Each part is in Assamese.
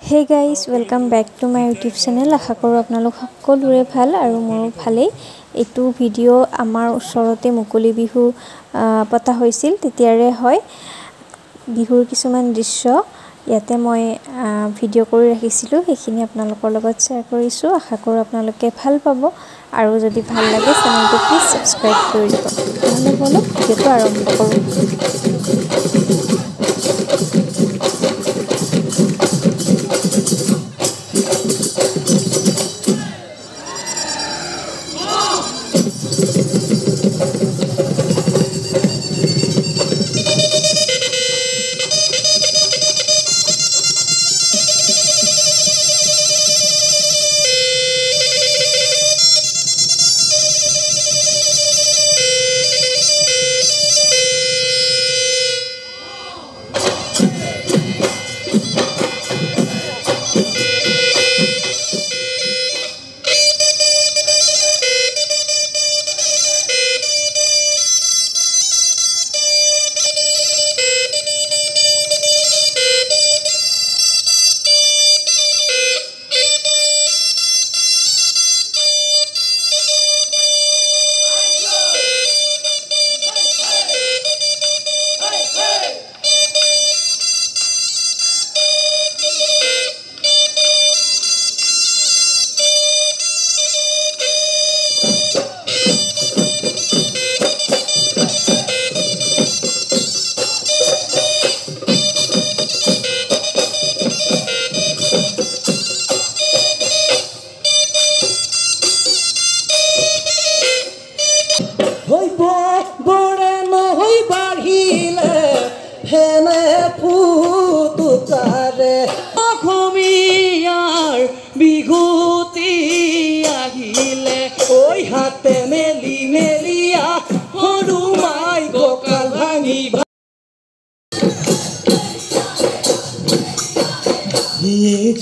Hey guys, welcome back to my YouTube channel. আশা কৰোঁ আপোনালোক সকলোৰে ভাল আৰু মোৰ ভালেই। এইটো ভিডিঅ' আমাৰ ওচৰতে মুকলি বিহু পতা হৈছিল তেতিয়াৰে হয়। বিহুৰ কিছুমান দৃশ্য ইয়াতে মই ভিডিঅ' কৰি ৰাখিছিলোঁ, সেইখিনি আপোনালোকৰ লগত শ্বেয়াৰ কৰিছোঁ। আশা কৰোঁ আপোনালোকে ভাল পাব আৰু যদি ভাল লাগে চেনেলটো প্লিজ সাবস্ক্ৰাইব কৰি দিব। নহ'লে বলক ভিডিঅ'টো আৰম্ভ কৰোঁ। হেনে ফুটুকাৰে অসমীয়াৰ বিহুতি আহিলে ঐ হাতে মেলি মেলিয়া সৰু মাই কঁকাল ভাঙি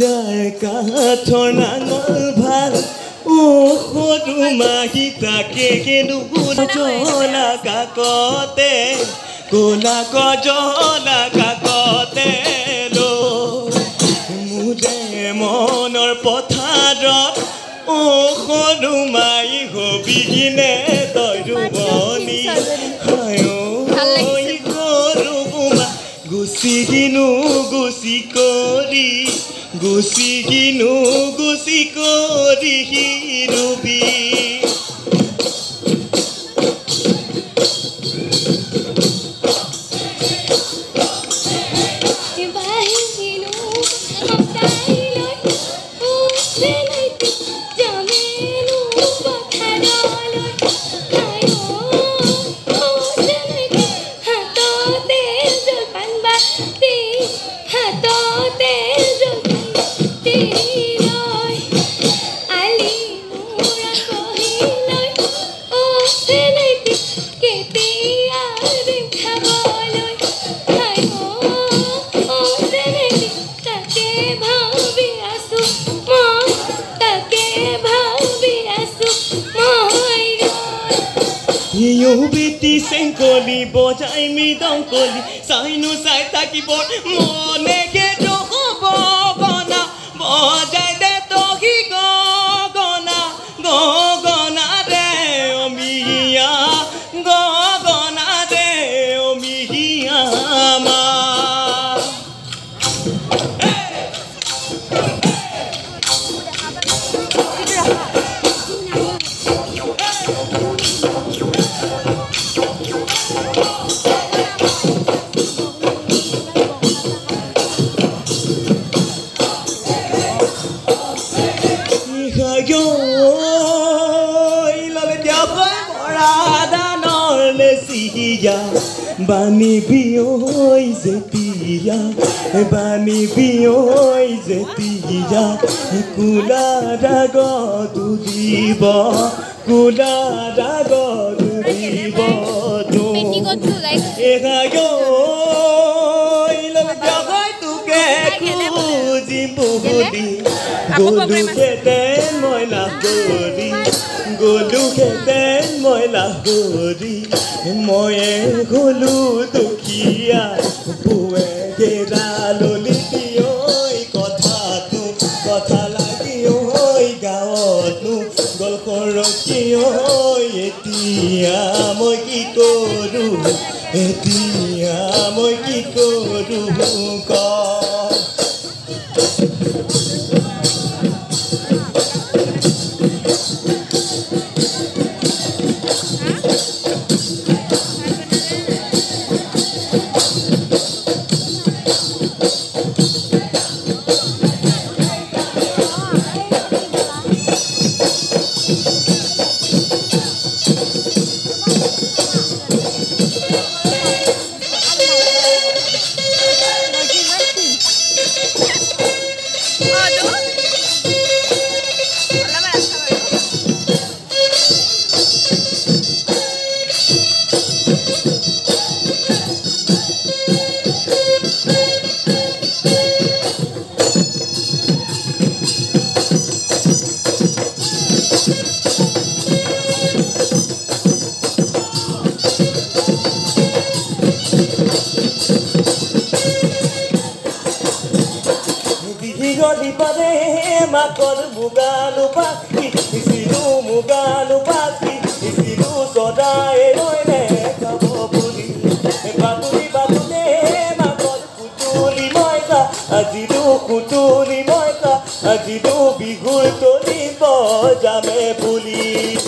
যাৰ কাঠৰ নাঙল ভাল সৰু মাহী তাকে কেনো জলা কাকতে কোলা গজলা কাকতে মোৰে মনৰ পথাৰত সৰু মাই হবিনে তই ৰুবনি সৰু বোমা গুচি কিনো গুচি কৰি ৰুবি বেটি চেংকলি বজাই মৃদংকলি চাইনো চাই থাকিব মনে গেটো হ'ব গনা বজাই দে তহি গগনা গগনা ৰে অমিয়া গগনা ৰে অমিয়া মা বানি বিয়ৈ যেতিয়া কুলা ৰাগ দুদিব তোকে খুজিম বুলি গলু খেতেন মই লাভ কৰি ময়ে গলো দুখীয়া বুৱে গেৰা ললিতি ঐ কথা এতিয়া মই কি কৰোঁ এতিয়া মই কি কৰোঁ ক Golipada makor mugano paki isilu mugano paki isilu soda eroine kabobuli babuli babule makor kutuli moika ajidu kutuli moika ajidu bihul toli bojame buli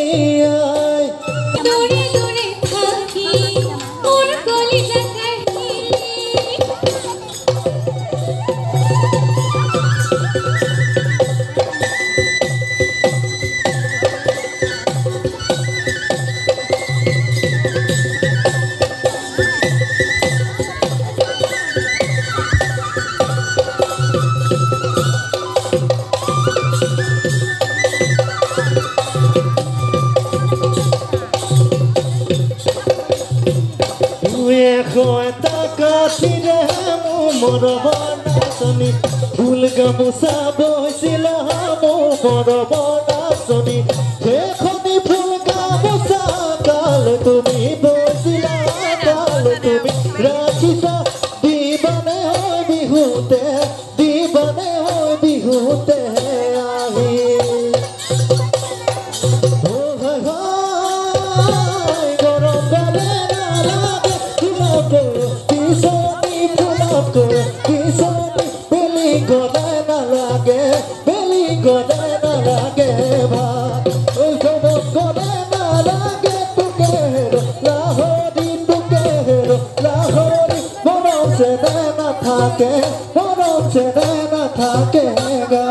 আই দূরে দূরে থাকি মোর কলিজা কাহি এটা কাঠিৰে মোৰ বনাচনী ফুল গামোচা বৈছিল মোৰ বনাচনী সেইখনি ফুল গামোচা কাল তুমি বৈছিলা কাল তুমি ৰাখিছা দিবানে হয় বিহুতে দিবানে হয় বিহুতে আহি Kisoni beli godai na lage bha oi kono godai na lage tukero lahori monom se na thake ga